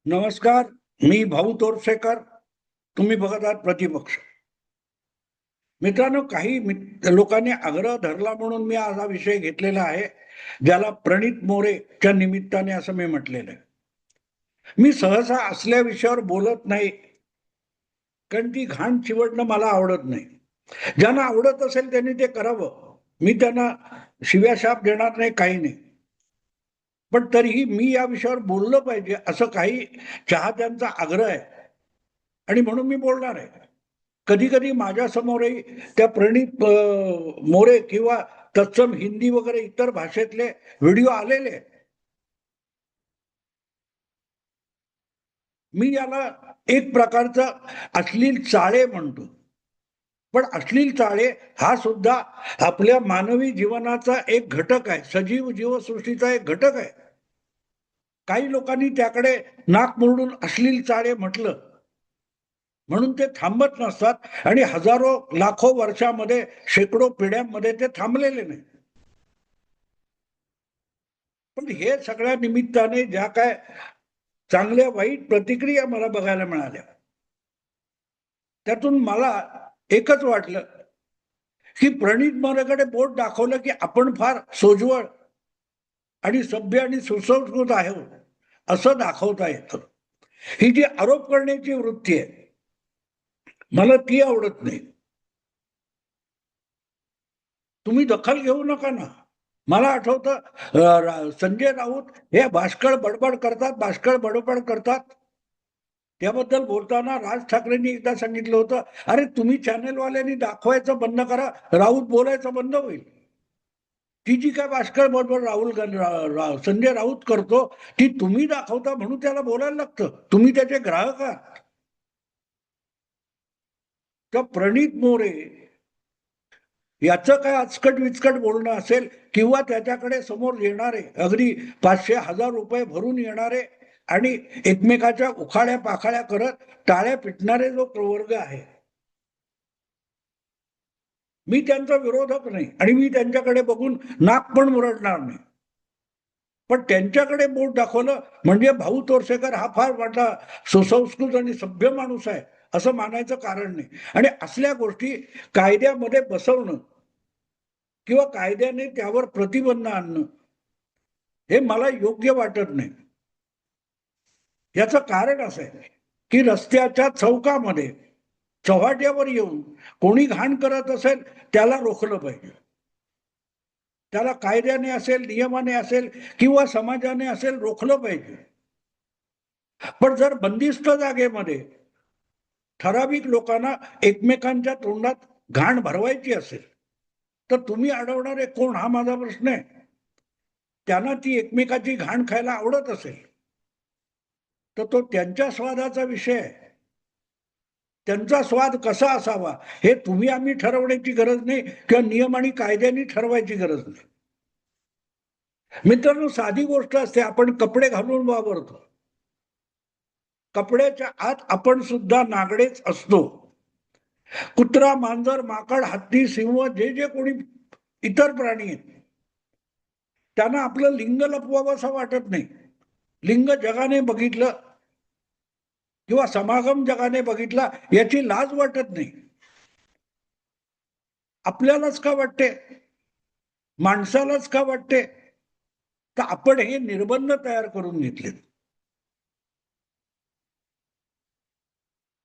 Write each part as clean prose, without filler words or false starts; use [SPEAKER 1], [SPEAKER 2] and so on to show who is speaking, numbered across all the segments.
[SPEAKER 1] नमस्कार. मी भाऊ तोरसेकर. तुम्ही बघत आहात प्रतिपक्ष. मित्रांनो, काही लोकांनी आग्रह धरला म्हणून मी आज हा विषय घेतलेला आहे, ज्याला प्रणित मोरेच्या निमित्ताने असं मी म्हटलेलं आहे. मी सहसा असल्या विषयावर बोलत नाही, कारण ती घाण चिवडणं मला आवडत नाही. ज्यांना आवडत असेल त्यांनी ते करावं. मी त्यांना शिव्याशाप देणार नाही, काही नाही. पण तरीही मी या विषयावर बोललं पाहिजे असं काही चाहत्यांचा आग्रह आहे आणि म्हणून मी बोलणार आहे. कधी कधी माझ्या समोरही त्या प्रणित मोरे किंवा तत्सम हिंदी वगैरे इतर भाषेतले व्हिडिओ आलेले आहेत. मी याला एक प्रकारचा अश्लील चाळे म्हणतो. पण अश्लील चाळे हा सुद्धा आपल्या मानवी जीवनाचा एक घटक आहे, सजीव जीवसृष्टीचा एक घटक आहे. काही लोकांनी त्याकडे नाक मुरडून अश्लील चाळे म्हटलं म्हणून ते थांबत नसतात आणि हजारो लाखो वर्षामध्ये शेकडो पिढ्यांमध्ये ते थांबलेले नाही. पण हे सगळ्या निमित्ताने ज्या काय चांगल्या वाईट प्रतिक्रिया मला बघायला मिळाल्या, त्यातून मला एकच वाटलं की प्रणित मोरेकडे बोट दाखवलं की आपण फार सोज्वळ आणि सभ्य आणि सुसंस्कृत आहोत असं दाखवता येतं. ही जी आरोप करण्याची वृत्ती आहे, मला ती आवडत नाही. तुम्ही दखल घेऊ नका ना. मला आठवतं संजय राऊत हे भाष्कळ बडबड करतात, भाष्कळ बडबड करतात. त्याबद्दल बोलताना राज ठाकरेंनी एकदा सांगितलं होतं, अरे तुम्ही चॅनेलवाल्यांनी दाखवायचं बंद करा, राऊत बोलायचं बंद होईल. ती जी काय भाष्कळ बडबड संजय राऊत करतो, ती तुम्ही दाखवता म्हणून त्याला बोलायला लागतं. तुम्ही त्याचे ग्राहक आहात. तर प्रणित मोरे याचं काय आचकट विचकट बोलणं असेल किंवा त्याच्याकडे समोर येणारे अगदी 500,000 रुपये भरून येणारे आणि एकमेकाच्या उखाड्या पाखाड्या करत टाळ्या पिटणारे जो प्रवर्ग आहे, मी त्यांचा विरोधक नाही आणि मी त्यांच्याकडे बघून नाक पण मुरडणार नाही. पण त्यांच्याकडे बोट दाखवलं म्हणजे भाऊ तोरसेकर हा फार मोठा सुसंस्कृत आणि सभ्य माणूस आहे असं मानायचं कारण नाही. आणि असल्या गोष्टी कायद्यामध्ये बसवणं किंवा कायद्याने त्यावर प्रतिबंध आणणं हे मला योग्य वाटत नाही. याचं कारण असं आहे की रस्त्याच्या चौकामध्ये चव्हाट्यावर येऊन कोणी घाण करत असेल त्याला रोखलं पाहिजे. त्याला कायद्याने असेल, नियमाने असेल किंवा समाजाने असेल रोखलं पाहिजे. पण जर बंदिस्त जागेमध्ये ठराविक लोकांना एकमेकांच्या तोंडात घाण भरवायची असेल तर तुम्ही अडवणारे कोण हा माझा प्रश्न आहे. त्यांना ती एकमेकाची घाण खायला आवडत असेल तर तो त्यांच्या स्वादाचा विषय आहे. त्यांचा स्वाद कसा असावा हे तुम्ही आम्ही ठरवण्याची गरज नाही किंवा नियम आणि कायद्याने ठरवायची गरज नाही. मित्रांनो, साधी गोष्ट असते, आपण कपडे घालून वावरतो. कपड्याच्या आत आपण सुद्धा नागडेच असतो. कुत्रा, मांजर, माकड, हत्ती, सिंह जे जे कोणी इतर प्राणी आहेत त्यांना आपलं लिंग लपवावं असं वाटत नाही. लिंग जगाने बघितलं किंवा समागम जगाने बघितला याची लाज वाटत नाही. आपल्यालाच का वाटते, माणसालाच का वाटते, तर आपण हे निर्बंध तयार करून घेतले.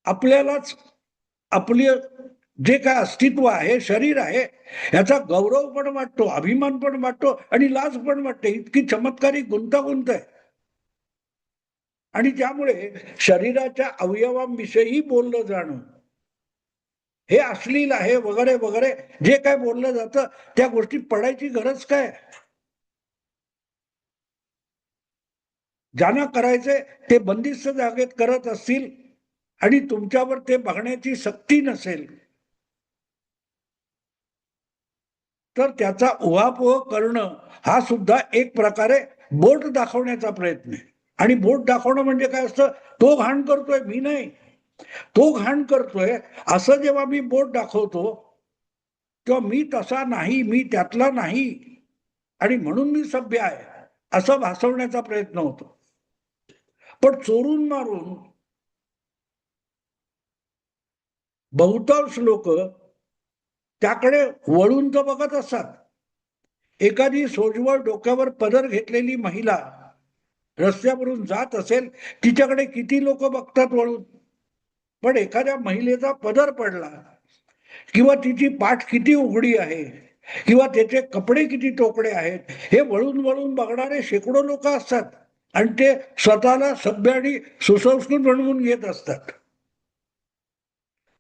[SPEAKER 1] आपल्यालाच आपले जे काय अस्तित्व आहे, शरीर आहे, याचा गौरव पण वाटतो, अभिमान पण वाटतो आणि लाज पण वाटते. इतकी चमत्कारिक गुंतागुंत आहे. आणि त्यामुळे शरीराच्या अवयवांविषयी बोललं जाणं हे अश्लील आहे वगैरे वगैरे जे काय बोललं जातं त्या गोष्टी पडायची गरज काय. ज्यांना करायचे ते बंदिस्त जागेत करत असतील आणि तुमच्यावर ते बघण्याची सक्ती नसेल तर त्याचा उहापोह करणं हा सुद्धा एक प्रकारे बोट दाखवण्याचा प्रयत्न आहे. आणि बोट दाखवणं म्हणजे काय असतं, तो घाण करतोय मी नाही, तो घाण करतोय असं जेव्हा मी बोट दाखवतो तेव्हा मी तसा नाही, मी त्यातला नाही आणि म्हणून मी सभ्य आहे असं भासवण्याचा प्रयत्न होतो. पण चोरून मारून बहुतांश लोक त्याकडे वळून तर बघत असतात. एखादी सोजवळ डोक्यावर पदर घेतलेली महिला रस्त्यावरून जात असेल, तिच्याकडे किती लोक बघतात वळून. पण एखाद्या महिलेचा पदर पडला किंवा तिची पाठ किती उघडी आहे किंवा त्याचे कपडे किती तोकडे आहेत, हे वळून वळून बघणारे शेकडो लोक असतात आणि ते स्वतःला सभ्य आणि सुसंस्कृत बनवून घेत असतात.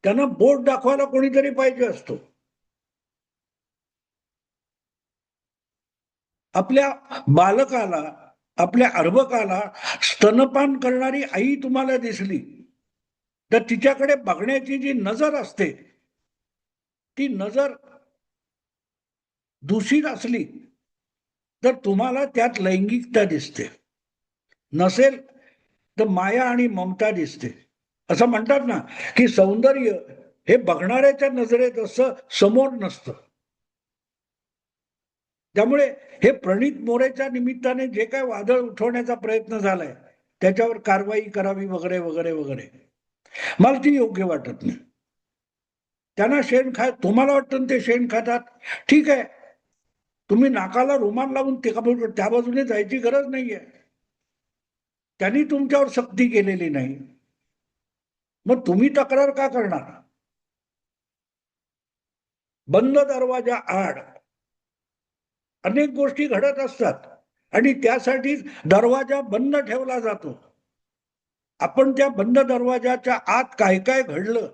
[SPEAKER 1] त्यांना बोट दाखवायला कोणीतरी पाहिजे असतो. आपल्या बालकाला, आपल्या अर्भकाला स्तनपान करणारी आई तुम्हाला दिसली तर तिच्याकडे बघण्याची जी नजर असते, ती नजर दूषित असली तर तुम्हाला त्यात लैंगिकता दिसते, नसेल तर माया आणि ममता दिसते. असं म्हणतात ना की सौंदर्य हे बघणाऱ्याच्या नजरेत असं, समोर नसतं. त्यामुळे हे प्रणित मोरेच्या निमित्ताने जे काय वादळ उठवण्याचा प्रयत्न झालाय, त्याच्यावर कारवाई करावी वगैरे वगैरे वगैरे, मला ती योग्य वाटत नाही. त्यांना शेण खाय, तुम्हाला वाटतं ते शेण खातात, ठीक आहे. तुम्ही नाकाला रुमाल लावून त्या बाजूने जायची गरज नाहीये. त्यांनी तुमच्यावर सक्ती केलेली नाही, मग तुम्ही तक्रार का करणार? बंद दरवाजा आड अनेक गोष्टी घडत असतात आणि त्यासाठी दरवाजा बंद ठेवला जातो. आपण त्या बंद दरवाजाच्या आत काय काय घडलं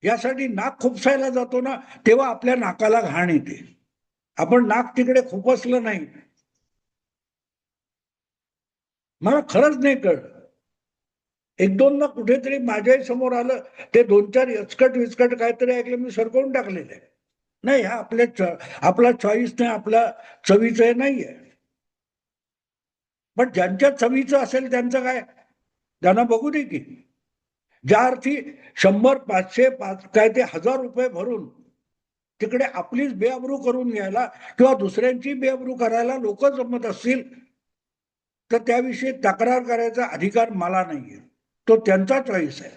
[SPEAKER 1] यासाठी नाक खुपसायला जातो ना, तेव्हा आपल्या नाकाला घाण येते. आपण नाक तिकडे खुपसलं नाही. मला खरंच नाही कळलं. एक दोनदा कुठेतरी माझ्याही समोर आलं, ते 2-4 यचकट विचकट काहीतरी ऐकलं, मी सरकवून टाकलेलं आहे. नाही, हा आपला चॉईस नाही, आपला चवीचं नाहीये. पण ज्यांच्या चवीचं असेल त्यांचं काय, त्यांना बघू दे की. ज्या अर्थी 100, 500, काय ते 1000 रुपये भरून तिकडे आपलीच बेअब्रू करून घ्यायला किंवा दुसऱ्यांची बेअब्रू करायला लोक जमत असतील, तर त्याविषयी तक्रार करायचा अधिकार मला नाहीये. तो त्यांचा चॉईस आहे.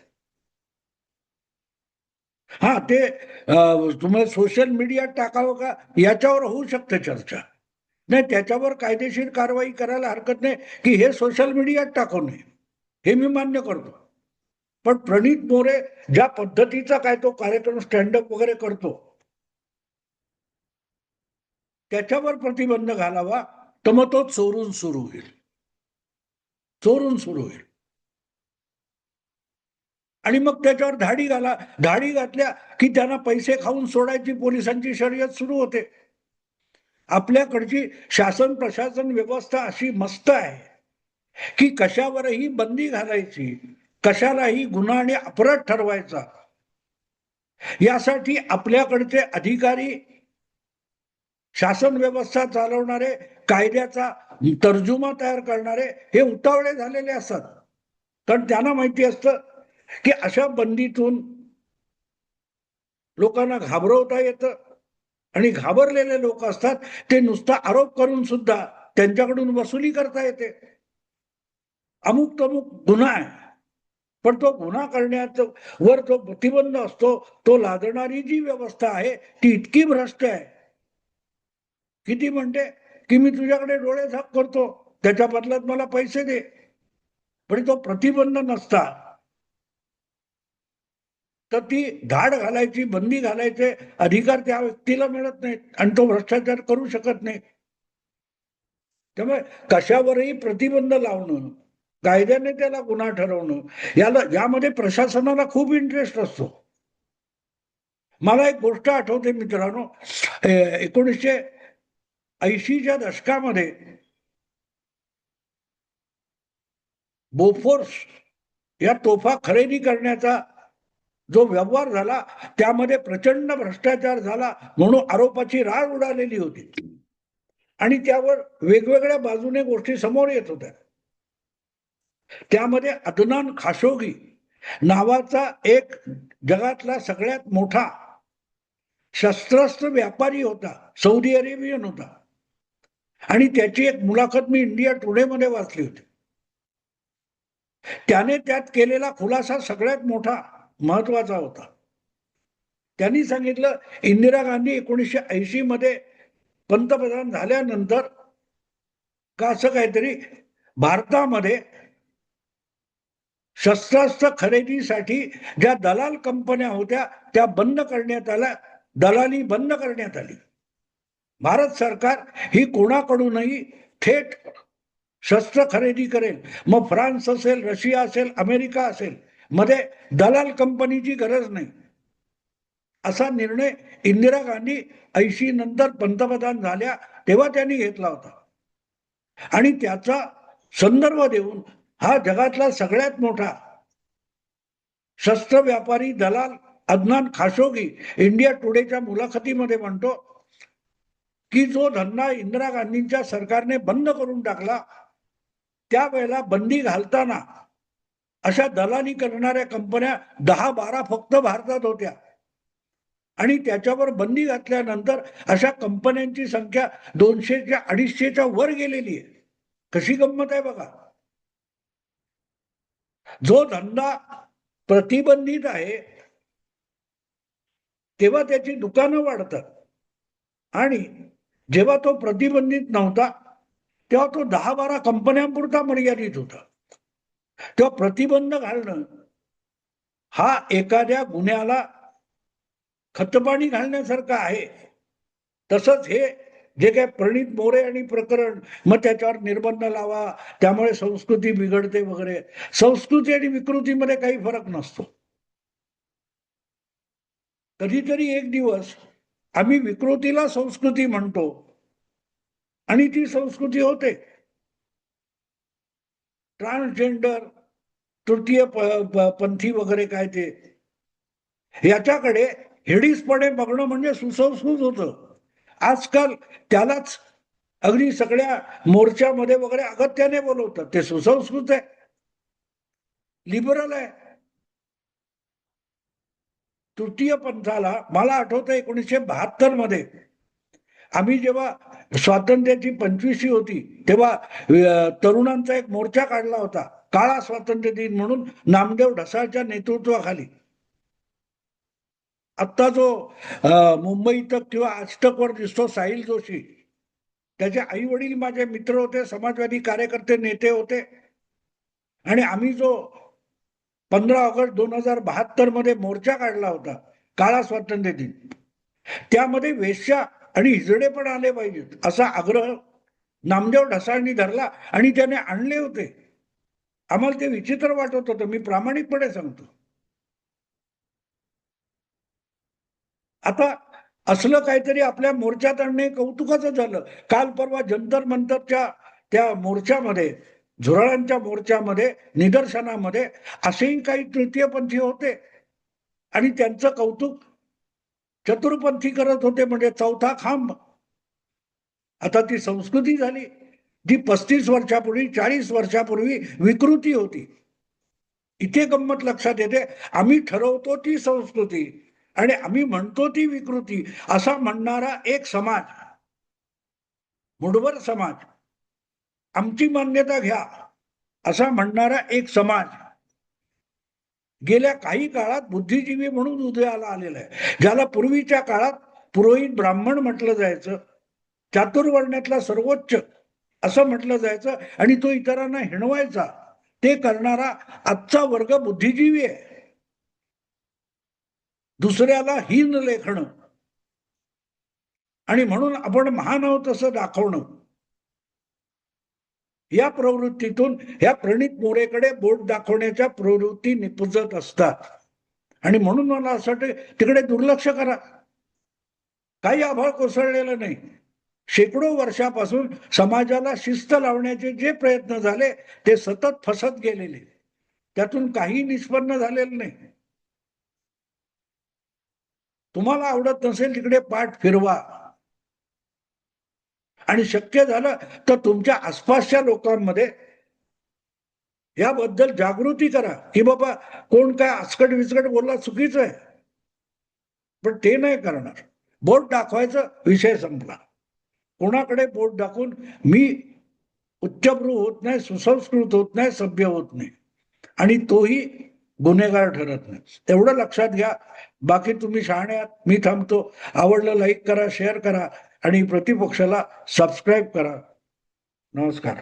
[SPEAKER 1] हा, ते तुम्हाला सोशल मीडियात टाकावं का याच्यावर होऊ शकते चर्चा. नाही, त्याच्यावर कायदेशीर कारवाई करायला हरकत नाही की हे सोशल मीडियात टाकू नये, हे मी मान्य करतो. पण प्रणित मोरे ज्या पद्धतीचा काय तो कार्यक्रम स्टँडअप वगैरे करतो, त्याच्यावर प्रतिबंध घालावा, तर मग तो चोरून सुरू होईल. चोरून सुरू होईल आणि मग त्याच्यावर धाडी घाला. धाडी घातल्या की त्यांना पैसे खाऊन सोडायची पोलिसांची शर्यत सुरू होते. आपल्याकडची शासन प्रशासन व्यवस्था अशी मस्त आहे की कशावरही बंदी घालायची, कशालाही गुन्हा आणि अपराध ठरवायचा, यासाठी आपल्याकडचे अधिकारी, शासन व्यवस्था चालवणारे, कायद्याचा तर्जुमा तयार करणारे हे उतावळे झालेले असतात. कारण त्यांना माहिती असतं की अशा बंदीतून लोकांना घाबरवता येतं आणि घाबरलेले लोक असतात ते नुसता आरोप करून सुद्धा त्यांच्याकडून वसुली करता येते. अमुक तमुक गुन्हा आहे, पण तो गुन्हा करण्याचा वर जो प्रतिबंध असतो, तो लादणारी जी व्यवस्था आहे ती इतकी भ्रष्ट आहे. किती म्हणते की मी तुझ्याकडे डोळे झाक करतो, त्याच्या बदल्यात मला पैसे दे. पण तो प्रतिबंध नसता तर ती धाड घालायची, बंदी घालायचे अधिकार त्या व्यक्तीला मिळत नाहीत आणि तो भ्रष्टाचार करू शकत नाही. त्यामुळे कशावरही प्रतिबंध लावणं, कायद्याने त्याला गुन्हा ठरवणं, यामध्ये प्रशासनाला खूप इंटरेस्ट असतो. मला एक गोष्ट आठवते मित्रांनो, 1980च्या दशकामध्ये बोफोर्स या तोफा खरेदी करण्याचा जो व्यवहार झाला, त्यामध्ये प्रचंड भ्रष्टाचार झाला म्हणून आरोपाची राळ उडालेली होती आणि त्यावर वेगवेगळ्या बाजूने गोष्टी समोर येत होत्या. त्यामध्ये अदनान खाशोगी नावाचा एक जगातला सगळ्यात मोठा शस्त्रास्त्र व्यापारी होता, सौदी अरेबियन होता आणि त्याची एक मुलाखत मी इंडिया टुडे मध्ये वाचली होती. त्याने त्यात केलेला खुलासा सगळ्यात मोठा महत्वाचा होता. त्यांनी सांगितलं, इंदिरा गांधी 1980 मध्ये पंतप्रधान झाल्यानंतर का असं काहीतरी भारतामध्ये शस्त्रास्त्र खरेदीसाठी ज्या दलाल कंपन्या होत्या त्या बंद करण्यात आल्या, दलाली बंद करण्यात आली. भारत सरकार ही कोणाकडूनही थेट शस्त्र खरेदी करेल. मग फ्रान्स असेल, रशिया असेल, अमेरिका असेल, मध्ये दलाल कंपनीची गरज नाही, असा निर्णय इंदिरा गांधी 80 नंतर पंतप्रधान झाल्या तेव्हा त्यांनी घेतला होता. आणि त्याचा संदर्भ देऊन हा जगातला सगळ्यात मोठा शस्त्र व्यापारी दलाल अदनान खाशोगी इंडिया टुडेच्या मुलाखतीमध्ये म्हणतो की जो धंदा इंदिरा गांधींच्या सरकारने बंद करून टाकला, त्यावेळेला बंदी घालताना अशा दलाली करणाऱ्या कंपन्या 10-12 फक्त भारतात होत्या. आणि त्याच्यावर बंदी घातल्यानंतर अशा कंपन्यांची संख्या 200च्या 250च्या वर गेलेली आहे. कशी गंमत आहे बघा. जो धंदा प्रतिबंधित आहे तेव्हा त्याची दुकानं वाढतात, आणि जेव्हा तो प्रतिबंधित नव्हता तेव्हा तो 10-12 कंपन्यांपुरता मर्यादित होता. तेव्हा प्रतिबंध घालणं हा एखाद्या गुन्ह्याला खतपाणी घालण्यासारखं आहे. तसंच हे जे काय प्रणित मोरे आणि प्रकरण, मग त्याच्यावर निर्बंध लावा, त्यामुळे संस्कृती बिघडते वगैरे. संस्कृती आणि विकृतीमध्ये काही फरक नसतो. कधीतरी एक दिवस आम्ही विकृतीला संस्कृती म्हणतो आणि ती संस्कृती होते. ट्रान्सजेंडर, तृतीय पंथी वगैरे काय ते, याच्याकडे हेडीसपणे बघणं म्हणजे सुसंस्कृत होतं. आजकाल त्यालाच अगदी सगळ्या मोर्चामध्ये वगैरे अगत्याने बोलवतात. ते सुसंस्कृत आहे, लिबरल आहे. तृतीय पंथाला मला आठवतं 1972 मध्ये आम्ही जेव्हा स्वातंत्र्याची 25वी होती तेव्हा तरुणांचा एक मोर्चा काढला होता, काळा स्वातंत्र्य दिन म्हणून, नामदेव ढसाळच्या नेतृत्वाखाली. आत्ता जो मुंबई तक किंवा आजतक वर दिसतो साहिल जोशी, त्याचे आई वडील माझे मित्र होते, समाजवादी कार्यकर्ते, नेते होते. आणि आम्ही जो 15 ऑगस्ट 2072 मध्ये मोर्चा काढला होता, काळा स्वातंत्र्य दिन, त्यामध्ये वेश्या आणि हिजडे पण आले पाहिजेत असा आग्रह नामदेव ढसाळनी धरला आणि त्याने आणले होते. आम्हाला ते विचित्र वाटत होतं, मी प्रामाणिकपणे सांगतो. आता असलं काहीतरी आपल्या मोर्चात आणणे कौतुकाचं झालं. काल परवा जंतर मंतरच्या त्या मोर्चामध्ये, झुरळांच्या मोर्चामध्ये, निदर्शनामध्ये असेही काही तृतीयपंथी होते आणि त्यांचं कौतुक चतुर्पंथी करत होते, म्हणजे चौथा खांब. आता ती संस्कृती झाली जी 35 वर्षापूर्वी, 40 वर्षापूर्वी विकृती होती. इथे गंमत लक्षात येते, आम्ही ठरवतो ती संस्कृती आणि आम्ही म्हणतो ती विकृती, असा म्हणणारा एक समाज, मुठभर समाज, आमची मान्यता घ्या असा म्हणणारा एक समाज गेल्या काही काळात बुद्धिजीवी म्हणून उदयाला आलेला आहे. ज्याला पूर्वीच्या काळात पुरोहित ब्राह्मण म्हटलं जायचं, चातुर्वर्ण्यातला सर्वोच्च असं म्हटलं जायचं, आणि तो इतरांना हिणवायचा, ते करणारा आजचा वर्ग बुद्धिजीवी आहे. दुसऱ्याला हीन लेखणं आणि म्हणून आपण महान आहोत असं दाखवणं, या प्रवृत्तीतून ह्या प्रणित मोरेकडे बोट दाखवण्याच्या प्रवृत्ती निपुजत असतात. आणि म्हणून मला असं वाटतं तिकडे दुर्लक्ष करा. काही आभाळ कोसळलेलं नाही. शेकडो वर्षापासून समाजाला शिस्त लावण्याचे जे प्रयत्न झाले ते सतत फसत गेलेले, त्यातून काही निष्पन्न झालेलं नाही. तुम्हाला आवडत नसेल तिकडे पाठ फिरवा, आणि शक्य झालं तर तुमच्या आसपासच्या लोकांमध्ये याबद्दल जागृती करा की बाबा कोण काय आचकट विचकट बोलला चुकीचं आहे, पण ते नाही करणार. बोट दाखवायचं, विषय संपला. कोणाकडे बोट दाखवून मी उच्चभ्रू होत नाही, सुसंस्कृत होत नाही, सभ्य होत नाही. आणि तोही गुन्हेगार ठरत नाही. तेवढं लक्षात घ्या. बाकी तुम्ही शहाणे आहात. मी थांबतो. आवडलं लाईक करा, शेअर करा आणि प्रतिपक्षाला सबस्क्राईब करा. नमस्कार.